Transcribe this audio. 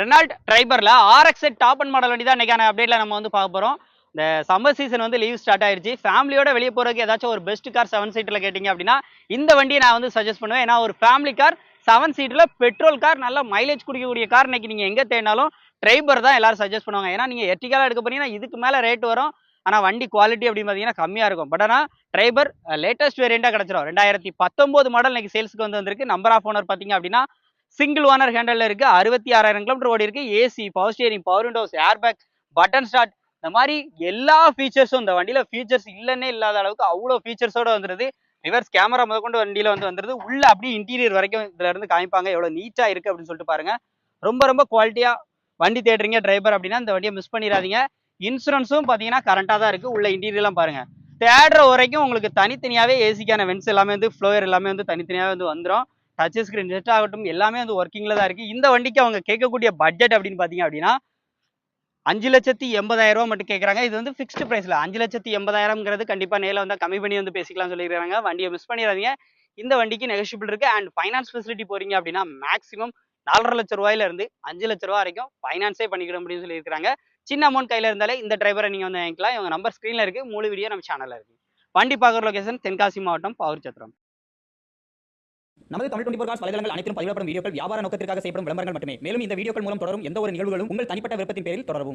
Reynold ட்ரைபர்ல RX top and model வண்டி தான் இன்னைக்கான அப்டேட்ல நம்ம வந்து பார்க்க போறோம். இந்த சம்மர் சீசன் வந்து லீவ் ஸ்டார்ட் ஆயிருச்சு. ஃபேமிலியோட வெளிய போறதுக்கு ஏதாச்சும் ஒரு பெஸ்ட் கார் 7 சீட்டர்ல கேட்டீங்க அப்படின்னா, இந்த வண்டியை நான் வந்து சஜெஸ்ட் பண்ணுவேன். ஏன்னா ஒரு ஃபேமிலி கார் 7 சீட்டர்ல பெட்ரோல் கார் நல்ல மைலேஜ் குடிக்கக்கூடிய கார் இன்னைக்கு நீங்க எங்க தேடினாலும் ட்ரைபர் தான் எல்லாரும் சஜெஸ்ட் பண்ணுவாங்க. ஏன்னா நீங்க எர்டிகாலாம் எடுக்க போறீங்கன்னா இதுக்கு மேல ரேட் வரும். ஆனா வண்டி குவாலிட்டி அப்படின்னு பார்த்தீங்கன்னா கம்மியா இருக்கும். பட் ஆனா ட்ரைபர் லேட்டஸ்ட் வேரியண்டா கிடைச்சிரும். 2019 மாடல் இன்னைக்கு சேல்ஸ்க்கு வந்திருக்கு. நம்பர் ஆஃப் ஓனர் பார்த்தீங்க அப்படின்னா சிங்கிள் ஓனர் ஹேண்டல்ல இருக்கு. 66,000 கிலோமீட்டர் ஓடி இருக்கு. AC, power steering, power Windows, air bag, button start இந்த மாதிரி எல்லா ஃபீச்சர்ஸும் இந்த வண்டியில ஃபீச்சர்ஸ் இல்லன்னே இல்லாத அளவுக்கு அவ்வளோ ஃபீச்சர்ஸோட வந்துருது. ரிவர்ஸ் கேமரா முதற்கொண்டு வண்டியில வந்துருது. உள்ள அப்படியே இன்டீரியர் வரைக்கும் இதுல இருந்து காமிப்பாங்க எவ்வளவு நீட்டா இருக்கு அப்படின்னு சொல்லிட்டு பாருங்க. ரொம்ப ரொம்ப குவாலிட்டியா வண்டி தேடுறீங்க டிரைவர் அப்படின்னா இந்த வண்டியை மிஸ் பண்ணிடாதீங்க. இன்சூரன்ஸும் பாத்தீங்கன்னா கரண்டா தான் இருக்கு. உள்ள இன்டீரியர்லாம் பாருங்க. தேடுற வரைக்கும் உங்களுக்கு தனித்தனியாவே ஏசிக்கான வென்ஸ் எல்லாமே வந்து ஃப்ளோயர் எல்லாமே வந்து தனித்தனியாவே வந்து வந்துடும். டச் ஸ்கிரீன் நெட் ஆகட்டும் எல்லாமே வந்து ஒர்க்கிங்ல தான் இருக்கு. இந்த வண்டிக்கு அவங்க கேட்கக்கூடிய பட்ஜெட் அப்படின்னு பாத்தீங்க அப்படின்னா 5,80,000 ரூபாய் மட்டும் கேட்கறாங்க. இது வந்து ஃபிக்ஸ்டு பிரைஸ்ல 5,80,000ங்கிறது கண்டிப்பா நேரில் வந்தா கம்மி பண்ணி வந்து பேசிக்கலாம் சொல்லியிருக்காங்க. வண்டியை மிஸ் பண்ணிடாதீங்க. இந்த வண்டிக்கு நெகோஷியபிள் இருக்கு. அண்ட் ஃபைனான்ஸ் ஃபெசிலிட்டி போறீங்க அப்படின்னா மேக்ஸிமம் 4,50,000 லட்சம் இருந்து 5,00,000 ரூபாய் வரைக்கும் ஃபைனான்ஸே பண்ணிக்கிட முடியும்னு சொல்லியிருக்காங்க. சின்ன அமௌண்ட் கையில இருந்தாலே இந்த டிரைவரை நீங்க வந்து வாங்கிக்கலாம். இவங்க நம்பர் ஸ்கிரீன்ல இருக்கு. முழு வீடியோ நம்ம சேனல்ல இருக்கு. வண்டி பார்க்குற லொகேஷன் தென்காசி மாவட்டம் பாவூர் சத்திரம். நமது தமிழ் 24 காஸ் வலைதளங்கள் அனைத்தும் பதிவிடப்படும் வீடியோக்கள் வியாபார நோக்கத்திற்காக செய்யப்படும் விளம்பரங்கள் மட்டுமே. மேலும் இந்த வீடியோக்கள் மூலம் தொடரும் எந்த ஒரு நிகழ்வுகளும் உங்கள் தனிப்பட்ட விருப்பத்தின் பேரில் தொடரவும்.